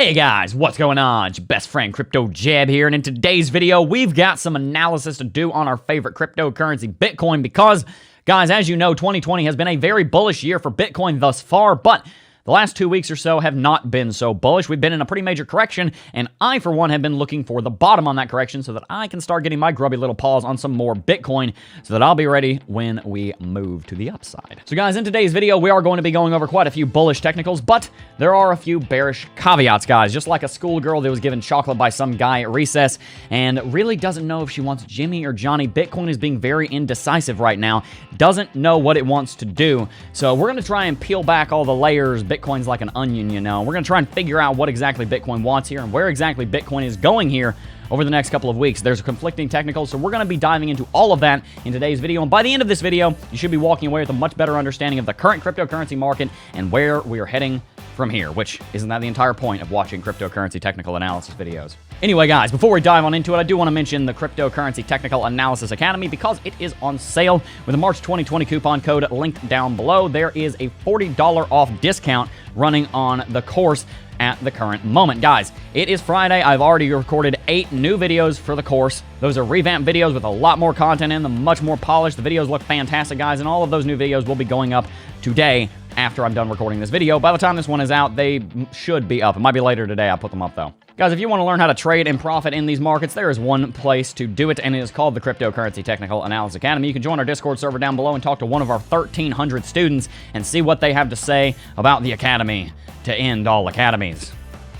Hey guys, what's going on? It's your best friend Crypto Jeb here, and in today's video, we've got some analysis to do on our favorite cryptocurrency, Bitcoin, because, guys, as you know, 2020 has been a very bullish year for Bitcoin thus far, but the last 2 weeks or so have not been so bullish. We've been in a pretty major correction, and I, for one, have been looking for the bottom on that correction so that I can start getting my grubby little paws on some more Bitcoin so that I'll be ready when we move to the upside. So, guys, in today's video, we are going to be going over quite a few bullish technicals, but there are a few bearish caveats, guys. Just like a schoolgirl that was given chocolate by some guy at recess and really doesn't know if she wants Jimmy or Johnny. Bitcoin is being very indecisive right now, doesn't know what it wants to do. So we're going to try and peel back all the layers. Bitcoin's like an onion, you know. We're going to try and figure out what exactly Bitcoin wants here and where exactly Bitcoin is going here over the next couple of weeks. There's conflicting technicals, so we're going to be diving into all of that in today's video. And by the end of this video, you should be walking away with a much better understanding of the current cryptocurrency market and where we are heading from here, which isn't that the entire point of watching cryptocurrency technical analysis videos. Anyway, guys, before we dive on into it, I do want to mention the Cryptocurrency Technical Analysis Academy because it is on sale with a March 2020 coupon code linked down below. There is a $40 off discount running on the course at the current moment. Guys, it is Friday. I've already recorded 8 new videos for the course. Those are revamped videos with a lot more content in them, much more polished. The videos look fantastic, guys, and all of those new videos will be going up today after I'm done recording this video. By the time this one is out, they should be up. It might be later today. I'll put them up, though. Guys, if you want to learn how to trade and profit in these markets, there is one place to do it, and it is called the Cryptocurrency Technical Analysis Academy. You can join our Discord server down below and talk to one of our 1,300 students and see what they have to say about the academy to end all academies.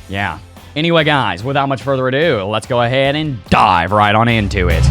Yeah. Anyway, guys, without much further ado, let's go ahead and dive right on into it.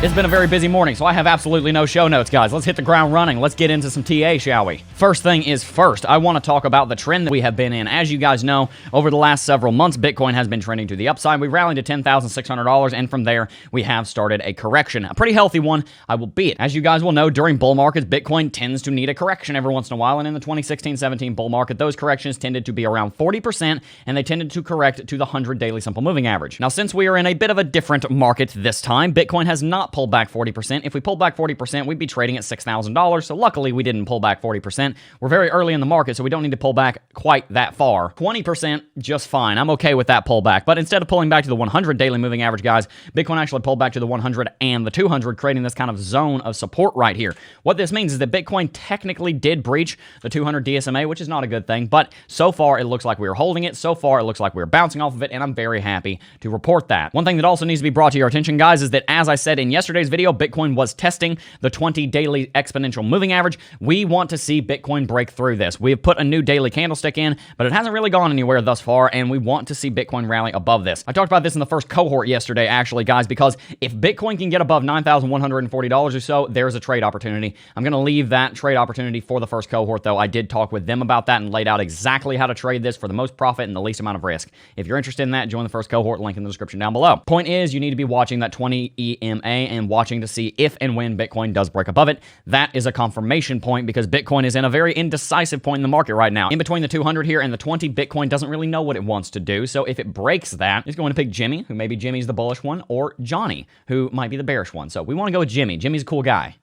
It's been a very busy morning, so I have absolutely no show notes, guys. Let's hit the ground running. Let's get into some TA, shall we? First thing is first, I want to talk about the trend that we have been in. As you guys know, over the last several months, Bitcoin has been trending to the upside. We rallied to $10,600, and from there, we have started a correction. A pretty healthy one, I will be it. As you guys will know, during bull markets, Bitcoin tends to need a correction every once in a while, and in the 2016-17 bull market, those corrections tended to be around 40%, and they tended to correct to the 100 daily simple moving average. Now, since we are in a bit of a different market this time, Bitcoin has not pulled back 40%. If we pulled back 40%, we'd be trading at $6,000. So luckily, we didn't pull back 40%. We're very early in the market, so we don't need to pull back quite that far. 20%, just fine. I'm okay with that pullback. But instead of pulling back to the 100 daily moving average, guys, Bitcoin actually pulled back to the 100 and the 200, creating this kind of zone of support right here. What this means is that Bitcoin technically did breach the 200 DSMA, which is not a good thing. But so far, it looks like we're holding it. So far, it looks like we're bouncing off of it, and I'm very happy to report that. One thing that also needs to be brought to your attention, guys, is that as I said in yesterday's video, Bitcoin was testing the 20 daily exponential moving average. We want to see Bitcoin break through this. We have put a new daily candlestick in, but it hasn't really gone anywhere thus far, and we want to see Bitcoin rally above this. I talked about this in the first cohort yesterday, actually, guys, because if Bitcoin can get above $9,140 or so, there's a trade opportunity. I'm going to leave that trade opportunity for the first cohort, though. I did talk with them about that and laid out exactly how to trade this for the most profit and the least amount of risk. If you're interested in that, join the first cohort, link in the description down below. Point is, you need to be watching that 20 EMA and watching to see if and when Bitcoin does break above it. That is a confirmation point because Bitcoin is in a very indecisive point in the market right now. In between the 200 here and the 20, Bitcoin doesn't really know what it wants to do. So if it breaks that, it's going to pick Jimmy, who maybe Jimmy's the bullish one, or Johnny, who might be the bearish one. So we want to go with Jimmy. Jimmy's a cool guy.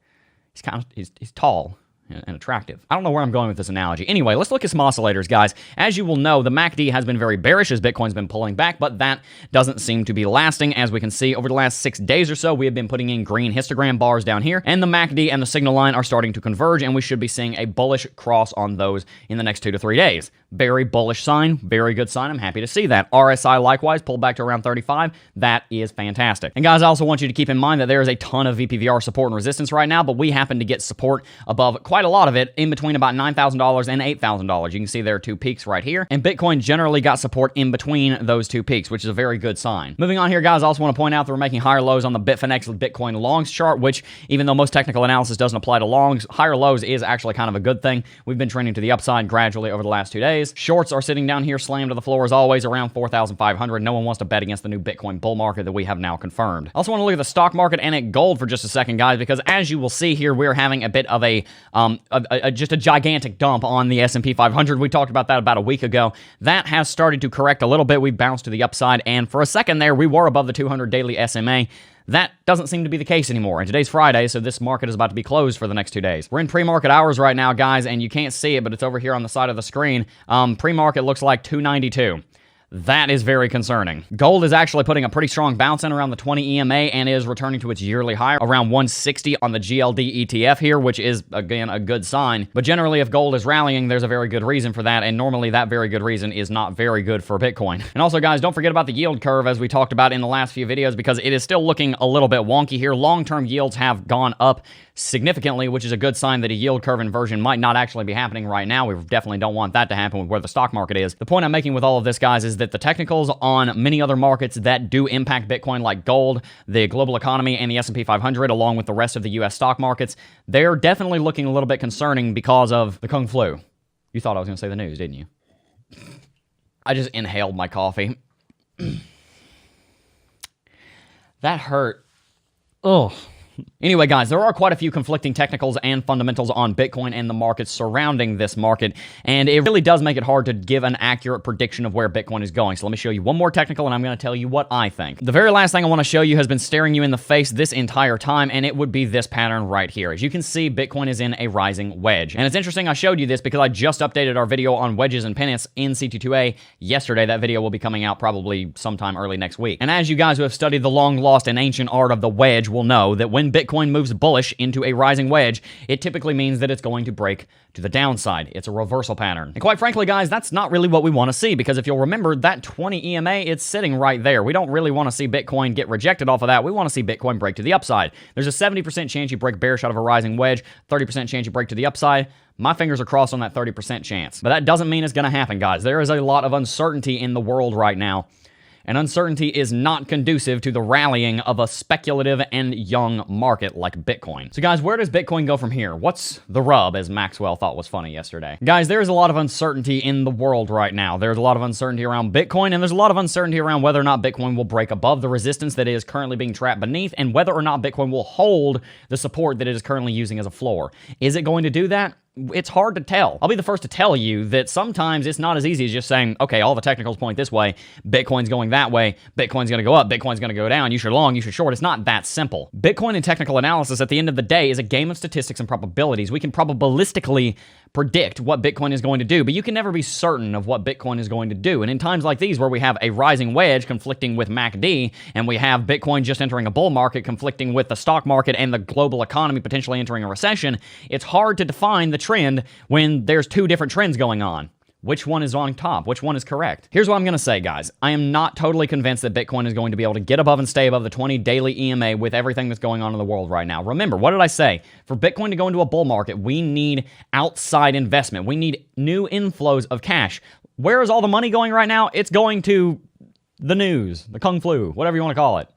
He's tall and attractive. I don't know where I'm going with this analogy. Anyway, let's look at some oscillators, guys. As you will know, the MACD has been very bearish as Bitcoin's been pulling back, but that doesn't seem to be lasting. As we can see, over the last 6 days or so, we have been putting in green histogram bars down here, and the MACD and the signal line are starting to converge, and we should be seeing a bullish cross on those in the next 2 to 3 days. Very bullish sign, very good sign. I'm happy to see that. RSI likewise pulled back to around 35. That is fantastic. And guys, I also want you to keep in mind that there is a ton of VPVR support and resistance right now, but we happen to get support above quite a lot of it in between about $9,000 and $8,000. You can see there are 2 peaks right here, and Bitcoin generally got support in between those 2 peaks, which is a very good sign. Moving on here, guys, I also want to point out that we're making higher lows on the Bitfinex Bitcoin longs chart, which even though most technical analysis doesn't apply to longs, higher lows is actually kind of a good thing. We've been trending to the upside gradually over the last 2 days. Shorts are sitting down here slammed to the floor as always around 4,500. No one wants to bet against the new Bitcoin bull market that we have now confirmed. I also want to look at the stock market and at gold for just a second, guys, because as you will see here, we're having a bit of just a gigantic dump on the S&P 500. We talked about that about a week ago. That has started to correct a little bit. We bounced to the upside, and for a second there, we were above the 200 daily SMA. That doesn't seem to be the case anymore. And today's Friday, so this market is about to be closed for the next 2 days. We're in pre-market hours right now, guys, and you can't see it, but it's over here on the side of the screen. Pre-market looks like 292. That is very concerning. Gold is actually putting a pretty strong bounce in around the 20 EMA and is returning to its yearly high around 160 on the GLD ETF here, which is, again, a good sign. But generally, if gold is rallying, there's a very good reason for that, and normally that very good reason is not very good for Bitcoin. And also, guys, don't forget about the yield curve, as we talked about in the last few videos, because it is still looking a little bit wonky here. Long-term yields have gone up significantly, which is a good sign that a yield curve inversion might not actually be happening right now. We definitely don't want that to happen with where the stock market is. The point I'm making with all of this, guys, is that the technicals on many other markets that do impact Bitcoin, like gold, the global economy, and the S&P 500, along with the rest of the U.S. stock markets, they're definitely looking a little bit concerning because of the Kung Flu. You thought I was going to say the news, didn't you? I just inhaled my coffee. That hurt. Ugh. Anyway, guys, there are quite a few conflicting technicals and fundamentals on Bitcoin and the markets surrounding this market, and it really does make it hard to give an accurate prediction of where Bitcoin is going. So let me show you one more technical, and I'm going to tell you what I think. The very last thing I want to show you has been staring you in the face this entire time, and it would be this pattern right here. As you can see, Bitcoin is in a rising wedge. And it's interesting I showed you this because I just updated our video on wedges and pennants in CT2A yesterday. That video will be coming out probably sometime early next week. And as you guys who have studied the long-lost and ancient art of the wedge will know, that when Bitcoin moves bullish into a rising wedge, it typically means that it's going to break to the downside. It's a reversal pattern. And quite frankly, guys, that's not really what we want to see, because if you'll remember, that 20 EMA, it's sitting right there. We don't really want to see Bitcoin get rejected off of that. We want to see Bitcoin break to the upside. There's a 70% chance you break bearish out of a rising wedge, 30% chance you break to the upside. My fingers are crossed on that 30% chance. But that doesn't mean it's going to happen, guys. There is a lot of uncertainty in the world right now. And uncertainty is not conducive to the rallying of a speculative and young market like Bitcoin. So guys, where does Bitcoin go from here? What's the rub, as Maxwell thought was funny yesterday? Guys, there's a lot of uncertainty in the world right now. There's a lot of uncertainty around Bitcoin, and there's a lot of uncertainty around whether or not Bitcoin will break above the resistance that it is currently being trapped beneath, and whether or not Bitcoin will hold the support that it is currently using as a floor. Is it going to do that? It's hard to tell. I'll be the first to tell you that sometimes it's not as easy as just saying, okay, all the technicals point this way, Bitcoin's going that way, Bitcoin's going to go up, Bitcoin's going to go down, you should long, you should short. It's not that simple. Bitcoin and technical analysis at the end of the day is a game of statistics and probabilities. We can probabilistically predict what Bitcoin is going to do, but you can never be certain of what Bitcoin is going to do. And in times like these, where we have a rising wedge conflicting with MACD, and we have Bitcoin just entering a bull market conflicting with the stock market and the global economy potentially entering a recession, it's hard to define the trend when there's two different trends going on. Which one is on top? Which one is correct? Here's what I'm going to say, guys. I am not totally convinced that Bitcoin is going to be able to get above and stay above the 20 daily EMA with everything that's going on in the world right now. Remember, what did I say? For Bitcoin to go into a bull market, we need outside investment. We need new inflows of cash. Where is all the money going right now? It's going to the news, the Kung Flu, whatever you want to call it.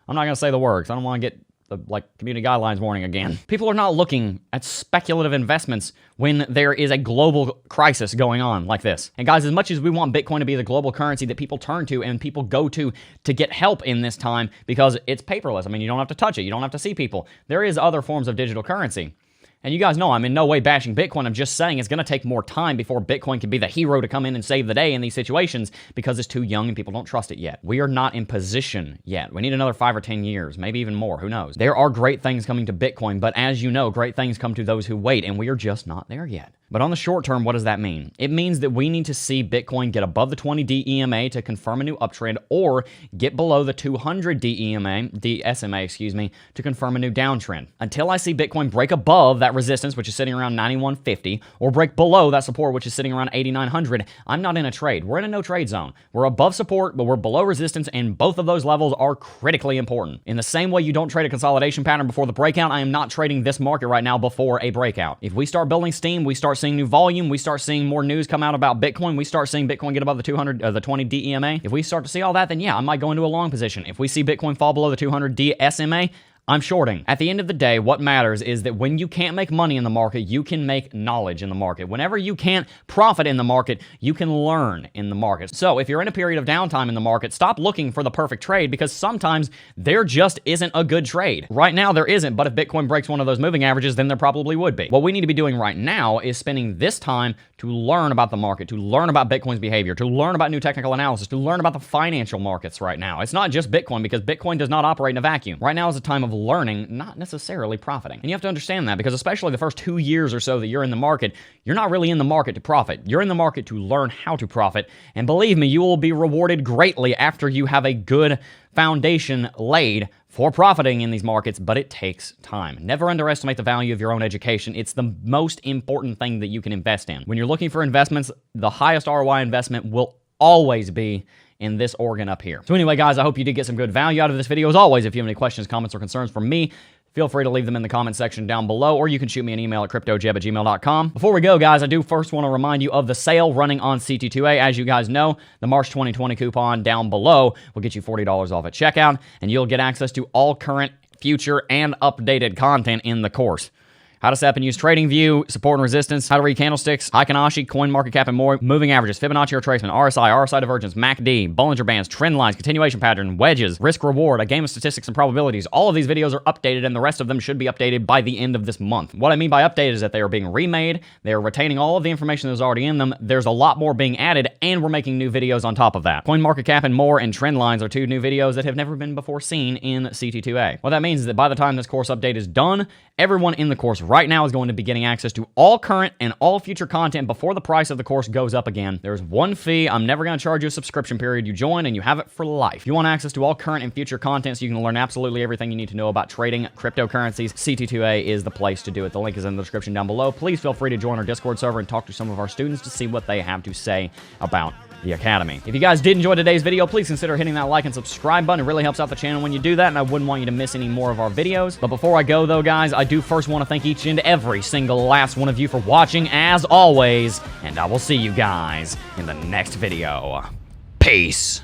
I'm not going to say the word because I don't want to get the community guidelines warning again. People are not looking at speculative investments when there is a global crisis going on like this. And guys, as much as we want Bitcoin to be the global currency that people turn to and people go to get help in this time because it's paperless. I mean, you don't have to touch it. You don't have to see people. There is other forms of digital currency. And you guys know I'm in no way bashing Bitcoin. I'm just saying it's going to take more time before Bitcoin can be the hero to come in and save the day in these situations because it's too young and people don't trust it yet. We are not in position yet. We need another 5 or 10 years, maybe even more. Who knows? There are great things coming to Bitcoin, but as you know, great things come to those who wait, and we are just not there yet. But on the short term, what does that mean? It means that we need to see Bitcoin get above the 20 DEMA to confirm a new uptrend, or get below the 200 SMA, to confirm a new downtrend. Until I see Bitcoin break above that resistance, which is sitting around 9150, or break below that support, which is sitting around 8900, I'm not in a trade. We're in a no trade zone. We're above support, but we're below resistance, and both of those levels are critically important. In the same way you don't trade a consolidation pattern before the breakout, I am not trading this market right now before a breakout. If we start building steam, we start seeing new volume, we start seeing more news come out about Bitcoin, we start seeing Bitcoin get above the 20 DEMA. If we start to see all that, then yeah, I might go into a long position. If we see Bitcoin fall below the 200 SMA, I'm shorting. At the end of the day, what matters is that when you can't make money in the market, you can make knowledge in the market. Whenever you can't profit in the market, you can learn in the market. So if you're in a period of downtime in the market, stop looking for the perfect trade, because sometimes there just isn't a good trade. Right now there isn't, but if Bitcoin breaks one of those moving averages, then there probably would be. What we need to be doing right now is spending this time to learn about the market, to learn about Bitcoin's behavior, to learn about new technical analysis, to learn about the financial markets right now. It's not just Bitcoin, because Bitcoin does not operate in a vacuum. Right now is a time of learning, not necessarily profiting. And you have to understand that, because especially the first 2 years or so that you're in the market, you're not really in the market to profit. You're in the market to learn how to profit. And believe me, you will be rewarded greatly after you have a good foundation laid for profiting in these markets, but it takes time. Never underestimate the value of your own education. It's the most important thing that you can invest in. When you're looking for investments, the highest ROI investment will always be in this organ up here. So anyway, guys, I hope you did get some good value out of this video. As always, if you have any questions, comments, or concerns from me, feel free to leave them in the comment section down below, or you can shoot me an email at cryptojeb@gmail.com. Before we go, guys, I do first want to remind you of the sale running on CT2A. As you guys know, the March 2020 coupon down below will get you $40 off at checkout, and you'll get access to all current, future, and updated content in the course. How to set up and use TradingView, support and resistance, how to read candlesticks, Hikanashi, coin market cap, and more, moving averages, Fibonacci retracement, RSI divergence, MACD, Bollinger Bands, trend lines, continuation pattern, wedges, risk reward, a game of statistics and probabilities. All of these videos are updated, and the rest of them should be updated by the end of this month. What I mean by updated is that they are being remade, they are retaining all of the information that's already in them, there's a lot more being added, and we're making new videos on top of that. Coin market cap and more and trend lines are 2 new videos that have never been before seen in CT2A. What that means is that by the time this course update is done, everyone in the course right now is going to be getting access to all current and all future content before the price of the course goes up again. There's one fee. I'm never going to charge you a subscription period. You join and you have it for life. If you want access to all current and future content so you can learn absolutely everything you need to know about trading cryptocurrencies, CT2A is the place to do it. The link is in the description down below. Please feel free to join our Discord server and talk to some of our students to see what they have to say about the Academy. If you guys did enjoy today's video, please consider hitting that like and subscribe button. It really helps out the channel when you do that, and I wouldn't want you to miss any more of our videos. But before I go, though, guys, I do first want to thank each and every single last one of you for watching, as always, and I will see you guys in the next video. Peace.